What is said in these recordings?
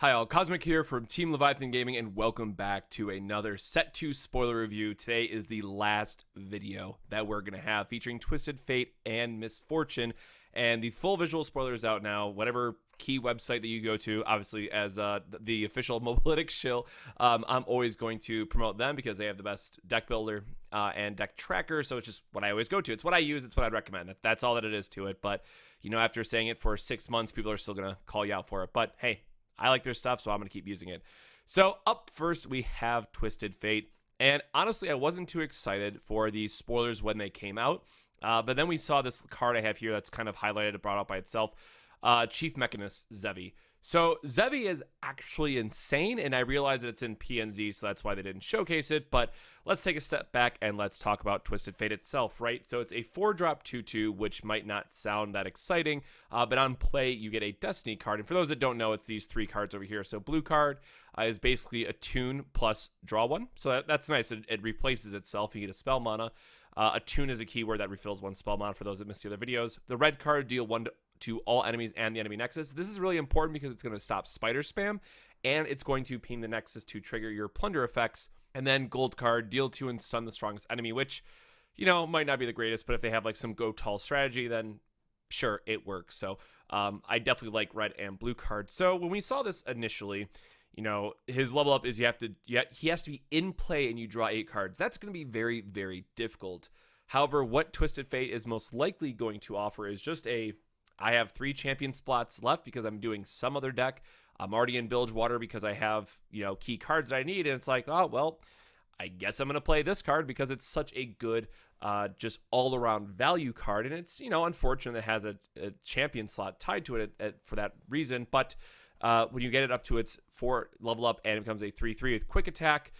Hi all, Cosmic here from Team Leviathan Gaming, and welcome back to another Set 2 spoiler review. Today is the last video that we're going to have featuring Twisted Fate and Misfortune, and the full visual spoiler is out now. Whatever key website that you go to, obviously as the official Mobalytics shill, I'm always going to promote them because they have the best deck builder and deck tracker, so it's just what I always go to. It's what I use, it's what I'd recommend. That's all that it is to it, but you know, after saying it for 6 months, people are still going to call you out for it, but hey, I like their stuff, so I'm going to keep using it. So up first, we have Twisted Fate. And honestly, I wasn't too excited for these spoilers when they came out. But then we saw this card I have here that's kind of highlighted and brought out by itself. Chief Mechanist Zevi. So Zevi is actually insane, and I realize that it's in PNZ, so that's why they didn't showcase it. But let's take a step back and let's talk about Twisted Fate itself, right? So it's a 4-drop 2/2, which might not sound that exciting, but on play, you get a Destiny card. And for those that don't know, it's these 3 cards over here. So blue card is basically attune plus draw 1. So that's nice. It replaces itself. You get a spell mana. Attune is a keyword that refills 1 spell mana for those that missed the other videos. The red card, deal 1 to all enemies and the enemy nexus. This is really important because it's going to stop spider spam, and it's going to ping the nexus to trigger your plunder effects. And then gold card, deal 2 and stun the strongest enemy, which, you know, might not be the greatest, but if they have like some go tall strategy, then sure, it works. So I definitely like red and blue cards. So when we saw this initially, you know, his level up is he has to be in play and you draw 8 cards. That's going to be very, very difficult. However, what Twisted Fate is most likely going to offer is just I have 3 champion spots left because I'm doing some other deck. I'm already in Bilgewater because I have, you know, key cards that I need. And it's like, oh, well, I guess I'm going to play this card because it's such a good, just all around value card. And it's, you know, unfortunate it has a champion slot tied to it for that reason. But when you get it up to its 4 level up and it becomes a 3/3 with quick attack,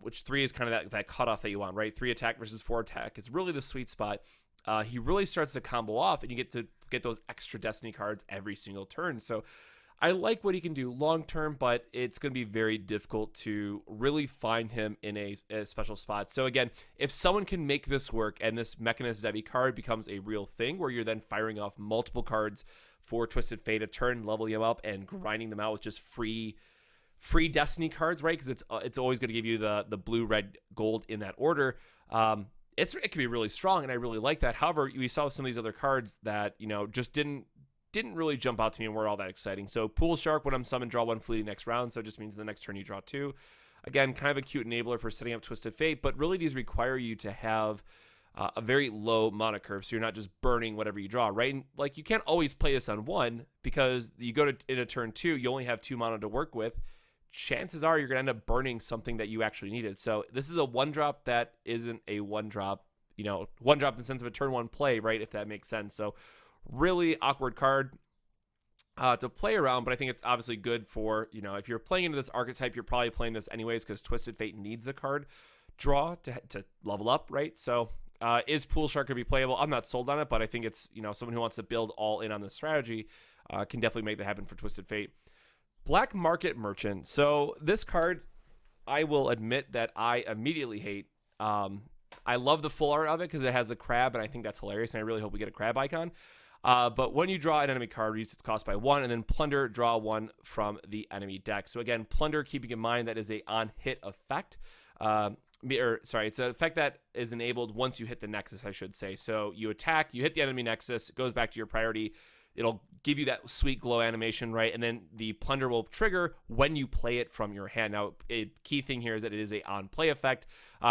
which 3 is kind of that cutoff that you want, right? 3 attack versus 4 attack. It's really the sweet spot. He really starts to combo off, and you get to get those extra Destiny cards every single turn. So I like what he can do long term, but it's going to be very difficult to really find him in a special spot. So again, if someone can make this work and this Mechanist Zevi card becomes a real thing where you're then firing off multiple cards for Twisted Fate a turn, leveling them up and grinding them out with just free Destiny cards, right? Because it's always going to give you the blue, red, gold in that order. It can be really strong, and I really like that. However, we saw some of these other cards that, you know, just didn't really jump out to me and weren't all that exciting. So Pool Shark, when I'm summoned, draw 1 fleeting next round, so it just means the next turn you draw 2. Again, kind of a cute enabler for setting up Twisted Fate, but really these require you to have a very low mana curve, so you're not just burning whatever you draw, right? And like, you can't always play this on 1 because you go to in a turn 2, you only have 2 mana to work with. Chances are you're going to end up burning something that you actually needed. So this is a 1-drop that isn't a 1-drop, you know, 1-drop in the sense of a turn 1 play, right? If that makes sense. So really awkward card to play around, but I think it's obviously good for, you know, if you're playing into this archetype, you're probably playing this anyways because Twisted Fate needs a card draw to level up, right? So is Pool Shark going to be playable? I'm not sold on it, but I think it's, you know, someone who wants to build all in on the strategy can definitely make that happen for Twisted Fate. Black Market Merchant. So this card, I will admit that I immediately hate. I love the full art of it because it has a crab, and I think that's hilarious, and I really hope we get a crab icon. But when you draw an enemy card, reduce its cost by 1, and then Plunder, draw 1 from the enemy deck. So again, Plunder, keeping in mind that is a on-hit effect. It's an effect that is enabled once you hit the Nexus, I should say. So you attack, you hit the enemy Nexus, it goes back to your priority. It'll give you that sweet glow animation, right? And then the Plunder will trigger when you play it from your hand. Now, a key thing here is that it is a on-play effect,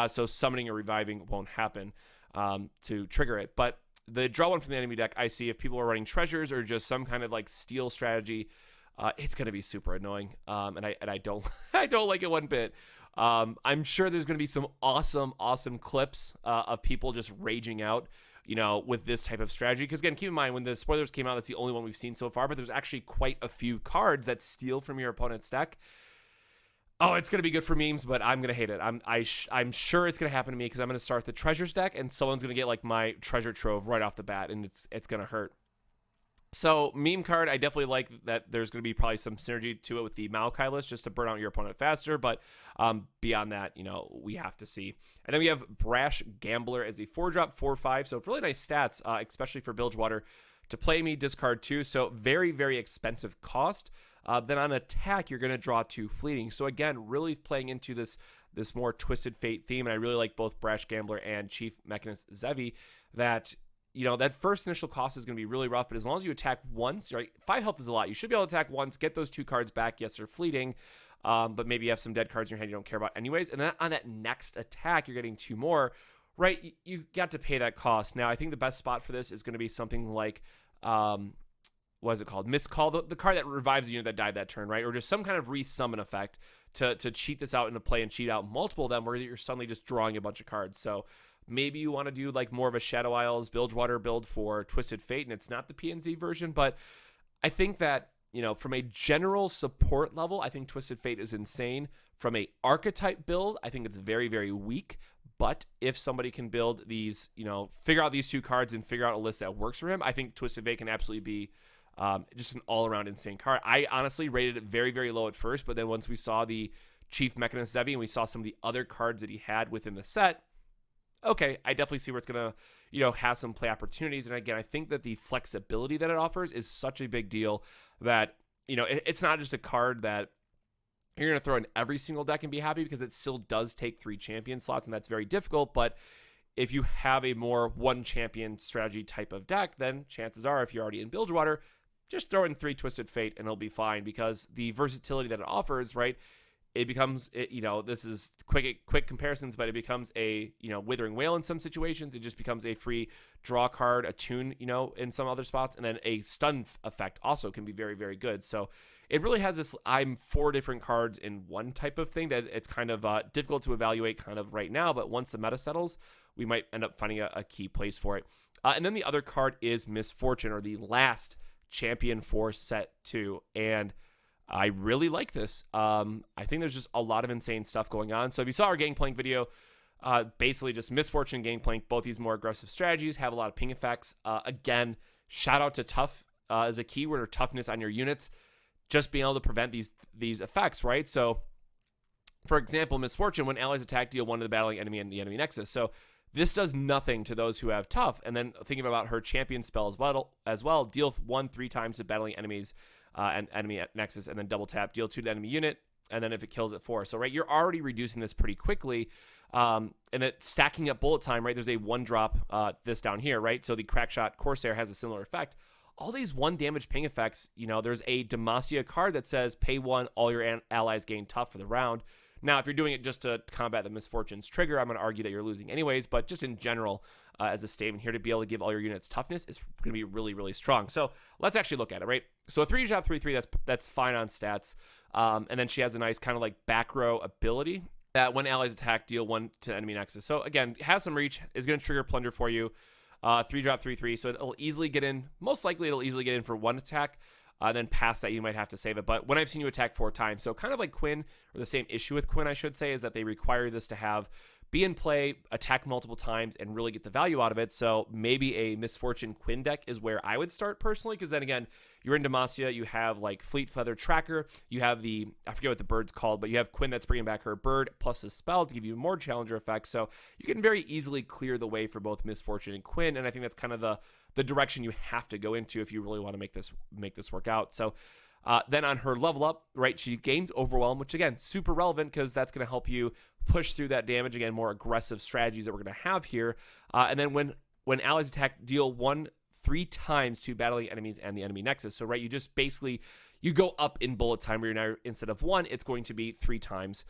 so summoning or reviving won't happen to trigger it. But the draw 1 from the enemy deck, I see if people are running treasures or just some kind of like steal strategy, it's going to be super annoying, and I don't I don't like it one bit. I'm sure there's going to be some awesome clips of people just raging out, you know, with this type of strategy. Because again, keep in mind, when the spoilers came out, that's the only one we've seen so far, but there's actually quite a few cards that steal from your opponent's deck. Oh, it's going to be good for memes, but I'm going to hate it. I'm sure it's going to happen to me because I'm going to start the treasures deck and someone's going to get like my treasure trove right off the bat, and it's going to hurt. So meme card, I definitely like that there's going to be probably some synergy to it with the Maokai list just to burn out your opponent faster. But beyond that, you know, we have to see. And then we have Brash Gambler as a 4-drop 4/5. So really nice stats, especially for Bilgewater. To play me, discard 2. So very, very expensive cost. Then on attack, you're going to draw 2 fleeting. So again, really playing into this more Twisted Fate theme. And I really like both Brash Gambler and Chief Mechanist Zevi, that that first initial cost is going to be really rough, but as long as you attack once, right? 5 health is a lot. You should be able to attack once, get those 2 cards back. Yes, they're fleeting, but maybe you have some dead cards in your hand you don't care about anyways. And then on that next attack, you're getting 2 more, right? You got to pay that cost. Now, I think the best spot for this is going to be something like, what is it called? Miscall, the card that revives the unit that died that turn, right? Or just some kind of resummon effect to cheat this out into play and cheat out multiple of them where you're suddenly just drawing a bunch of cards. So maybe you want to do like more of a Shadow Isles Bilgewater build for Twisted Fate, and it's not the PNZ version, but I think that, from a general support level, I think Twisted Fate is insane. From a archetype build, I think it's very, very weak. But if somebody can build these, figure out these 2 cards and figure out a list that works for him, I think Twisted Fate can absolutely be just an all-around insane card. I honestly rated it very, very low at first, but then once we saw the Chief Mechanist Zevi and we saw some of the other cards that he had within the set, okay, I definitely see where it's going to, have some play opportunities. And again, I think that the flexibility that it offers is such a big deal that, it's not just a card that you're going to throw in every single deck and be happy, because it still does take 3 champion slots, and that's very difficult. But if you have a more 1 champion strategy type of deck, then chances are, if you're already in Bilgewater, just throw in 3 Twisted Fate and it'll be fine, because the versatility that it offers, right? It becomes, this is quick comparisons, but it becomes a, Withering Wail in some situations. It just becomes a free draw card, a tune, in some other spots. And then a stun effect also can be very, very good. So it really has this, I'm 4 different cards in one type of thing that it's kind of difficult to evaluate kind of right now. But once the meta settles, we might end up finding a key place for it. And then the other card is Misfortune, or the last champion for set 2. And I really like this. I think there's just a lot of insane stuff going on. So if you saw our Gangplank video, basically just Misfortune, Gangplank, both these more aggressive strategies, have a lot of ping effects. Again, shout out to Tough as a keyword, or toughness on your units, just being able to prevent these effects, right? So, for example, Misfortune, when allies attack, deal 1 to the battling enemy and the enemy nexus. So this does nothing to those who have Tough. And then thinking about her champion spell as well, deal 1 3 times to battling enemies and enemy at nexus, and then double tap, deal 2 to the enemy unit, and then if it kills it 4. So, right, you're already reducing this pretty quickly. And it's stacking up bullet time, right? There's a 1-drop this down here, right? So the Crackshot Corsair has a similar effect. All these 1 damage ping effects, there's a Demacia card that says pay 1, all your allies gain Tough for the round. Now, if you're doing it just to combat the Misfortune's trigger, I'm going to argue that you're losing anyways, but just in general, as a statement here, to be able to give all your units toughness is going to be really, really strong. So let's actually look at it, right? So a 3-drop 3/3, that's fine on stats. And then she has a nice kind of like back row ability that when allies attack, deal 1 to enemy nexus. So again, has some reach, is going to trigger Plunder for you. 3-drop 3/3, so it'll easily get in. Most likely it'll easily get in for 1 attack. Then past that, you might have to save it. But when I've seen you attack 4 times, so kind of like Quinn, or the same issue with Quinn, I should say, is that they require this to be in play, attack multiple times, and really get the value out of it. So maybe a Misfortune Quinn deck is where I would start personally, because then again, you're in Demacia, you have like Fleet Feather Tracker, you have I forget what the bird's called, but you have Quinn that's bringing back her bird plus a spell to give you more challenger effects. So you can very easily clear the way for both Misfortune and Quinn, and I think that's kind of the direction you have to go into if you really want to make this work out. So then on her level up, right, she gains Overwhelm, which again, super relevant because that's going to help you push through that damage. Again, more aggressive strategies that we're going to have here. And then when allies attack, deal 1 3 times to battling enemies and the enemy nexus. So, right, you just basically, you go up in bullet time where you're now, instead of 1, it's going to be 3 times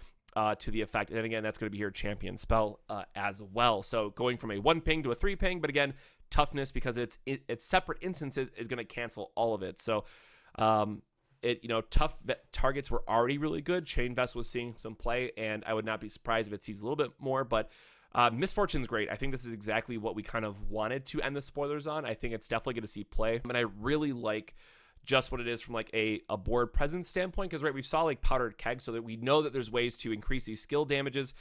to the effect. And then again, that's going to be your champion spell as well. So going from a 1 ping to a 3 ping, but again, toughness, because it's separate instances, is going to cancel all of it. So, tough targets were already really good. Chain Vest was seeing some play, and I would not be surprised if it sees a little bit more, but Misfortune's great. I think this is exactly what we kind of wanted to end the spoilers on. I think it's definitely going to see play, and I really like just what it is from like a board presence standpoint, because right, we saw like Powdered Keg, so that we know that there's ways to increase these skill damages,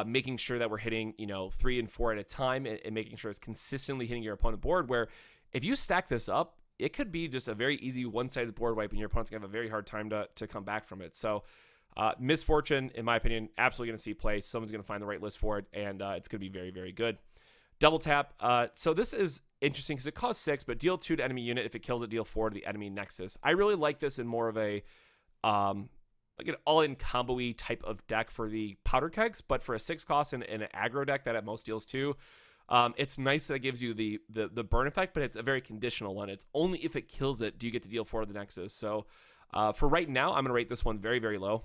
making sure that we're hitting 3 and 4 at a time, and making sure it's consistently hitting your opponent board, where if you stack this up, it could be just a very easy one-sided board wipe, and your opponent's going to have a very hard time to come back from it. So Misfortune, in my opinion, absolutely going to see play. Someone's going to find the right list for it, and it's going to be very, very good. Double tap. So this is interesting because it costs 6, but deal 2 to enemy unit. If it kills it, deal 4 to the enemy nexus. I really like this in more of a like an all-in combo-y type of deck for the powder kegs, but for a 6 cost and an aggro deck that at most deals 2, it's nice that it gives you the burn effect, but it's a very conditional one. It's only if it kills it do you get to deal 4 to the nexus. So for right now, I'm going to rate this one very, very low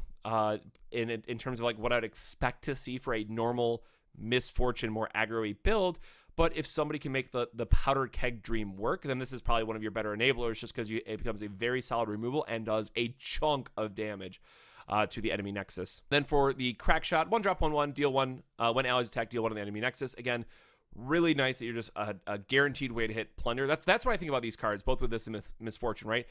in terms of like what I'd expect to see for a normal Misfortune, more aggro-y build. But if somebody can make the powder keg dream work, then this is probably one of your better enablers, just because it becomes a very solid removal and does a chunk of damage to the enemy nexus. Then for the crack shot, 1-drop 1/1, deal 1 when allies attack, deal 1 on the enemy nexus. Again, really nice that you're just a guaranteed way to hit plunder. That's what I think about these cards, both with this and Misfortune, right?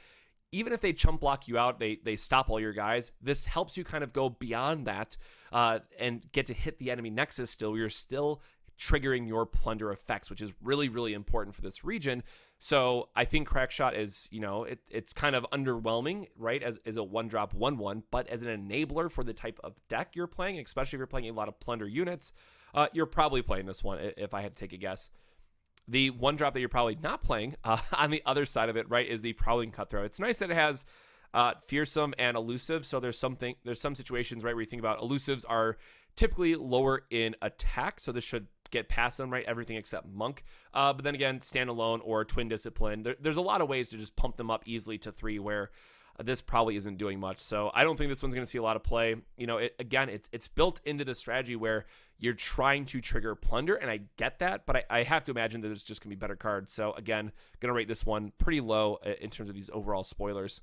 Even if they chump block you out, they stop all your guys, this helps you kind of go beyond that and get to hit the enemy nexus still. You're still triggering your plunder effects, which is really, really important for this region. So I think Crackshot is, it's kind of underwhelming, right, as a 1-drop 1/1, but as an enabler for the type of deck you're playing, especially if you're playing a lot of plunder units, you're probably playing this one, if I had to take a guess. The 1-drop that you're probably not playing on the other side of it, right, is the Prowling Cutthroat. It's nice that it has fearsome and elusive. So there's some situations, right, where you think about elusives are typically lower in attack, so this should get past them, right? Everything except Monk. But then again, Standalone or Twin Discipline, there's a lot of ways to just pump them up easily to 3 where this probably isn't doing much. So I don't think this one's going to see a lot of play. It's built into the strategy where you're trying to trigger plunder, and I get that, but I have to imagine that there's just going to be better cards. So again, going to rate this one pretty low in terms of these overall spoilers.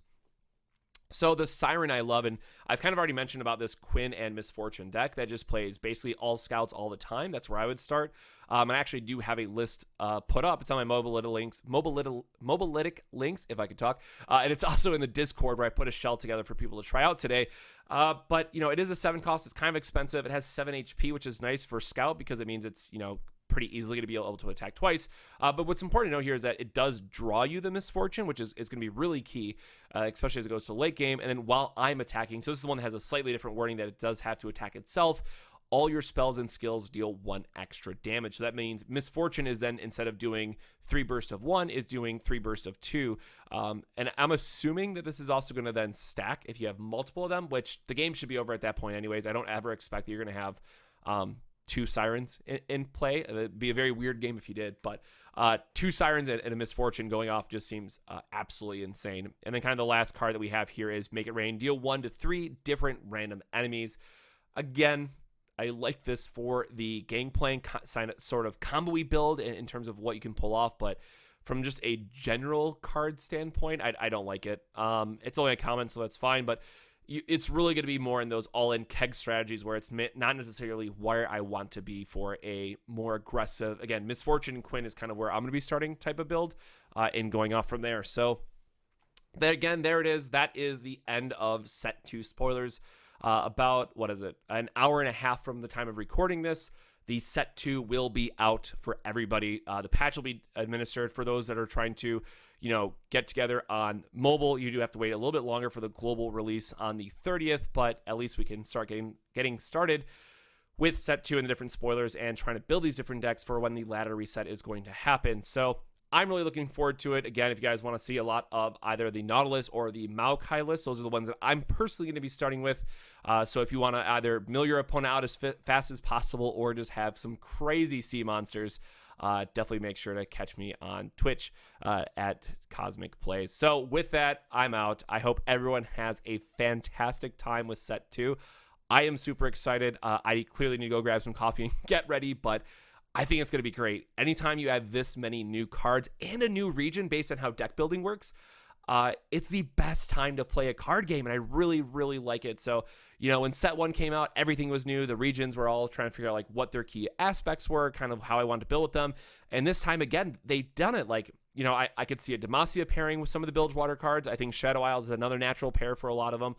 So the Siren I love, and I've kind of already mentioned about this Quinn and Misfortune deck that just plays basically all scouts all the time. That's where I would start. And I actually do have a list put up. It's on my Mobilytic links, if I could talk. And it's also in the Discord where I put a shell together for people to try out today. But, it is a 7 cost. It's kind of expensive. It has 7 HP, which is nice for scout because it means it's, pretty easily going to be able to attack twice. But what's important to know here is that it does draw you the Misfortune, which is going to be really key, especially as it goes to late game. And then while I'm attacking, so this is the one that has a slightly different wording that it does have to attack itself. All your spells and skills deal 1 extra damage. So that means Misfortune is then, instead of doing 3 bursts of 1, is doing 3 bursts of 2. And I'm assuming that this is also going to then stack if you have multiple of them, which the game should be over at that point anyways. I don't ever expect that you're going to have 2 Sirens in play. It'd be a very weird game if you did, but 2 Sirens and a Misfortune going off just seems absolutely insane. And then kind of the last card that we have here is Make It Rain. Deal 1 to 3 different random enemies. Again, I like this for the Gangplank sort of combo-y build in terms of what you can pull off, but from just a general card standpoint, I don't like it. It's only a comment, so that's fine, but it's really going to be more in those all-in keg strategies where it's not necessarily where I want to be for a more aggressive, again, Misfortune and Quinn is kind of where I'm going to be starting type of build and going off from there. So again, there it is. That is the end of Set 2 spoilers. About, an hour and a half from the time of recording this, the Set 2 will be out for everybody. The patch will be administered for those that are trying to get together on mobile. You do have to wait a little bit longer for the global release on the 30th, but at least we can start getting started with Set 2 and the different spoilers and trying to build these different decks for when the ladder reset is going to happen. So I'm really looking forward to it. Again, if you guys want to see a lot of either the Nautilus or the Maokai list, those are the ones that I'm personally going to be starting with. So if you want to either mill your opponent out as fast as possible or just have some crazy sea monsters, definitely make sure to catch me on Twitch at Cosmic Plays. So with that, I'm out. I hope everyone has a fantastic time with Set 2. I am super excited. I clearly need to go grab some coffee and get ready, but I think it's going to be great. Anytime you have this many new cards and a new region based on how deck building works, it's the best time to play a card game, and I really, really like it. So, when Set 1 came out, everything was new. The regions were all trying to figure out like what their key aspects were, kind of how I wanted to build with them. And this time, again, they've done it. Like, I could see a Demacia pairing with some of the Bilgewater cards. I think Shadow Isles is another natural pair for a lot of them.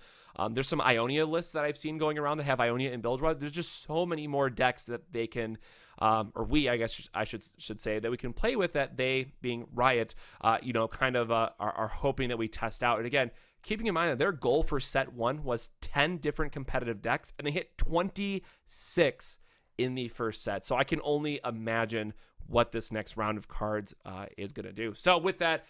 There's some Ionia lists that I've seen going around that have Ionia and Bilgewater. There's just so many more decks that they can, or we, I guess I should say, that we can play with, that they, being Riot, kind of are hoping that we test out. And again, keeping in mind that their goal for Set 1 was 10 different competitive decks, and they hit 26 in the first set. So I can only imagine what this next round of cards is going to do. So with that,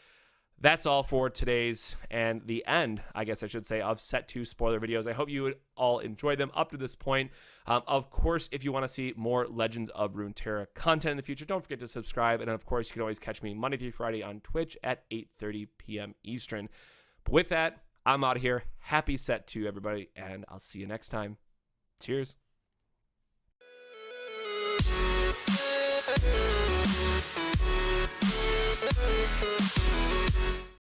that's all for today's and the end, I guess I should say, of Set 2 spoiler videos. I hope you would all enjoy them up to this point. Of course, if you want to see more Legends of Runeterra content in the future, don't forget to subscribe. And of course, you can always catch me Monday through Friday on Twitch at 8:30 p.m. Eastern. But with that, I'm out of here. Happy Set 2, everybody, and I'll see you next time. Cheers.